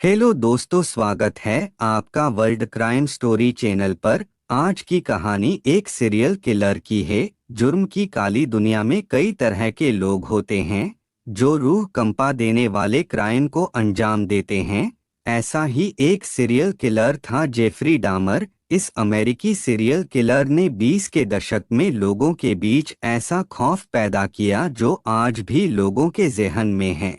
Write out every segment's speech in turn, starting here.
Hello दोस्तों, स्वागत है आपका वर्ल्ड क्राइम स्टोरी चैनल पर। आज की कहानी एक सीरियल किलर की है। जुर्म की काली दुनिया में कई तरह के लोग होते हैं जो रूह कंपा देने वाले क्राइम को अंजाम देते हैं। ऐसा ही एक सीरियल किलर था, जेफरी डामर। इस अमेरिकी सीरियल किलर ने 20 के दशक में लोगों के बीच ऐसा खौफ पैदा किया जो आज भी लोगों के ज़हन में है।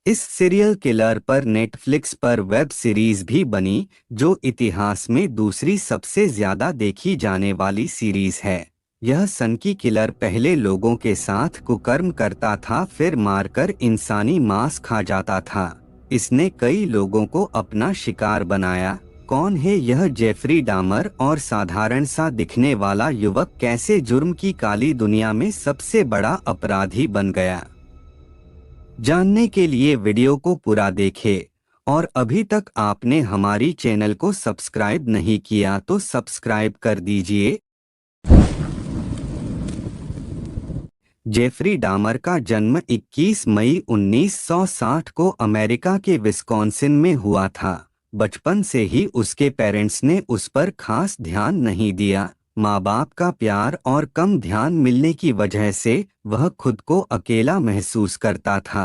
इस सीरियल किलर पर नेटफ्लिक्स पर वेब सीरीज भी बनी, जो इतिहास में दूसरी सबसे ज्यादा देखी जाने वाली सीरीज है। यह सनकी किलर पहले लोगों के साथ कुकर्म करता था, फिर मारकर इंसानी मांस खा जाता था। इसने कई लोगों को अपना शिकार बनाया। कौन है यह जेफरी डामर, और साधारण सा दिखने वाला युवक कैसे जुर्म की काली दुनिया में सबसे बड़ा अपराधी बन गया? जानने के लिए वीडियो को पूरा देखें। और अभी तक आपने हमारी चैनल को सब्सक्राइब नहीं किया तो सब्सक्राइब कर दीजिए। जेफरी डामर का जन्म 21 मई 1960 को अमेरिका के विस्कॉन्सिन में हुआ था। बचपन से ही उसके पेरेंट्स ने उस पर खास ध्यान नहीं दिया। माँ बाप का प्यार और कम ध्यान मिलने की वजह से वह खुद को अकेला महसूस करता था।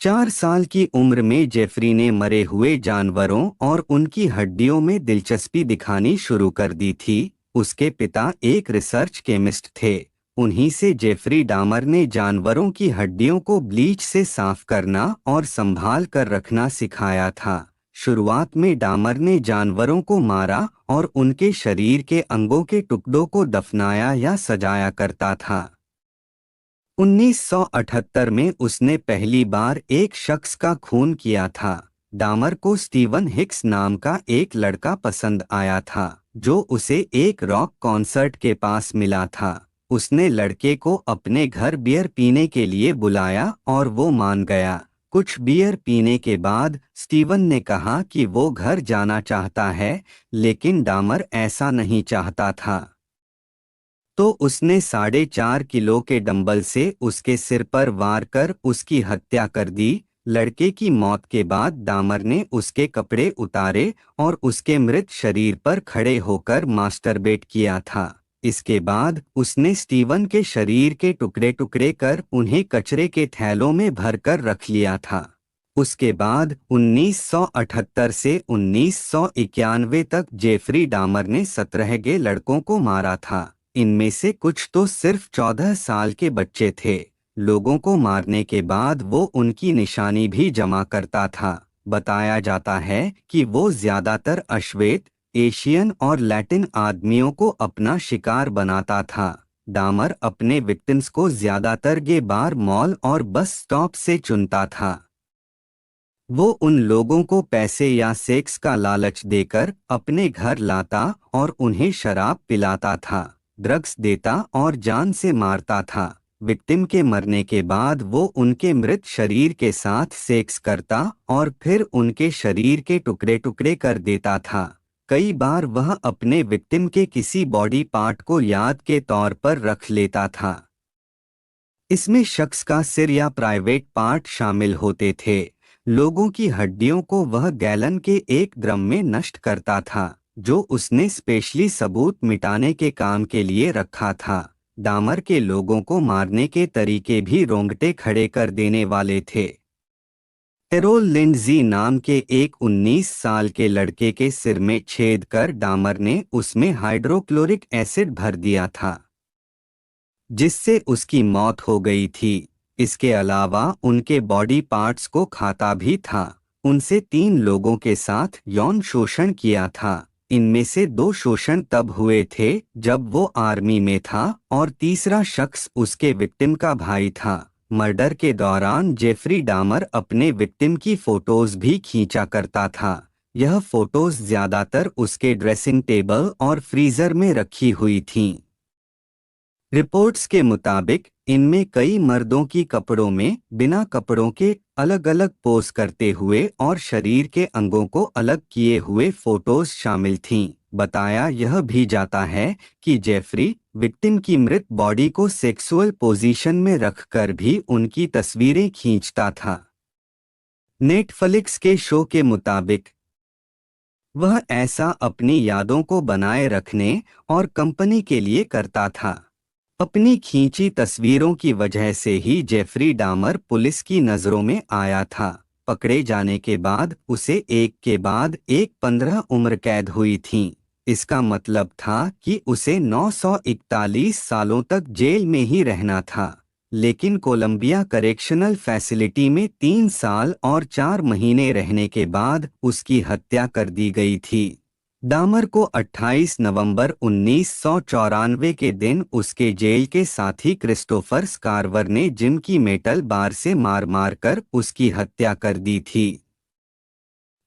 4 साल की उम्र में जेफरी ने मरे हुए जानवरों और उनकी हड्डियों में दिलचस्पी दिखानी शुरू कर दी थी। उसके पिता एक रिसर्च केमिस्ट थे। उन्हीं से जेफरी डामर ने जानवरों की हड्डियों को ब्लीच से साफ करना और संभाल कर रखना सिखाया था। शुरुआत में डामर ने जानवरों को मारा और उनके शरीर के अंगों के टुकड़ों को दफनाया या सजाया करता था। 1978 में उसने पहली बार एक शख्स का खून किया था। डामर को स्टीवन हिक्स नाम का एक लड़का पसंद आया था, जो उसे एक रॉक कॉन्सर्ट के पास मिला था। उसने लड़के को अपने घर बियर पीने के लिए बुलाया और वो मान गया। कुछ बियर पीने के बाद स्टीवन ने कहा कि वो घर जाना चाहता है, लेकिन डामर ऐसा नहीं चाहता था। तो उसने 4.5 किलो के डंबल से उसके सिर पर वार कर उसकी हत्या कर दी। लड़के की मौत के बाद डामर ने उसके कपड़े उतारे और उसके मृत शरीर पर खड़े होकर मास्टरबेट किया था। इसके बाद उसने स्टीवन के शरीर के टुकड़े टुकड़े कर उन्हें कचरे के थैलों में भरकर रख लिया था। उसके बाद 1978 से 1991 तक जेफरी डामर ने 17 गे लड़कों को मारा था। इनमें से कुछ तो सिर्फ 14 साल के बच्चे थे। लोगों को मारने के बाद वो उनकी निशानी भी जमा करता था। बताया जाता है कि वो ज्यादातर अश्वेत, एशियन और लैटिन आदमियों को अपना शिकार बनाता था। डामर अपने विक्टिम्स को ज्यादातर गे बार, मॉल और बस स्टॉप से चुनता था। वो उन लोगों को पैसे या सेक्स का लालच देकर अपने घर लाता और उन्हें शराब पिलाता था, ड्रग्स देता और जान से मारता था। विक्टिम के मरने के बाद वो उनके मृत शरीर के साथ सेक्स करता और फिर उनके शरीर के टुकड़े टुकड़े कर देता था। कई बार वह अपने विक्टिम के किसी बॉडी पार्ट को याद के तौर पर रख लेता था। इसमें शख्स का सिर या प्राइवेट पार्ट शामिल होते थे। लोगों की हड्डियों को वह गैलन के एक ड्रम में नष्ट करता था, जो उसने स्पेशली सबूत मिटाने के काम के लिए रखा था। डामर के लोगों को मारने के तरीके भी रोंगटे खड़े कर देने वाले थे। एरोल लिंडजी नाम के एक 19 साल के लड़के के सिर में छेद कर डामर ने उसमें हाइड्रोक्लोरिक एसिड भर दिया था, जिससे उसकी मौत हो गई थी। इसके अलावा उनके बॉडी पार्ट्स को खाता भी था। उनसे 3 लोगों के साथ यौन शोषण किया था। इनमें से 2 शोषण तब हुए थे जब वो आर्मी में था और तीसरा शख्स उसके विक्टिम का भाई था। मर्डर के दौरान जेफरी डामर अपने विक्टिम की फोटोज भी खींचा करता था। यह फोटोज ज्यादातर उसके ड्रेसिंग टेबल और फ्रीजर में रखी हुई थीं। रिपोर्ट्स के मुताबिक इनमें कई मर्दों की कपड़ों में बिना कपड़ों के अलग अलग पोज करते हुए और शरीर के अंगों को अलग किए हुए फोटोज शामिल थीं। बताया यह भी जाता है कि जेफरी विक्टिम की मृत बॉडी को सेक्सुअल पोजीशन में रखकर भी उनकी तस्वीरें खींचता था। नेटफ्लिक्स के शो के मुताबिक वह ऐसा अपनी यादों को बनाए रखने और कंपनी के लिए करता था। अपनी खींची तस्वीरों की वजह से ही जेफरी डामर पुलिस की नजरों में आया था। पकड़े जाने के बाद उसे एक के बाद एक 15 उम्र कैद हुई थीं। इसका मतलब था कि उसे 941 सालों तक जेल में ही रहना था। लेकिन कोलंबिया करेक्शनल फैसिलिटी में 3 साल और 4 महीने रहने के बाद उसकी हत्या कर दी गई थी। डामर को 28 नवंबर 1994 के दिन उसके जेल के साथी क्रिस्टोफर स्कारवर ने जिम की मेटल बार से मार कर उसकी हत्या कर दी थी।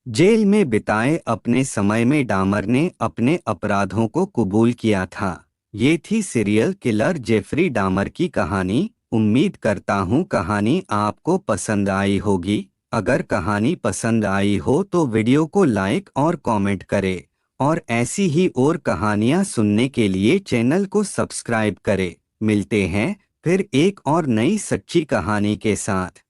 जेल में बिताए अपने समय में डामर ने अपने अपराधों को कबूल किया था। ये थी सीरियल किलर जेफरी डामर की कहानी। उम्मीद करता हूँ कहानी आपको पसंद आई होगी। अगर कहानी पसंद आई हो तो वीडियो को लाइक और कमेंट करें और ऐसी ही और कहानियाँ सुनने के लिए चैनल को सब्सक्राइब करें। मिलते हैं फिर एक और नई सच्ची कहानी के साथ।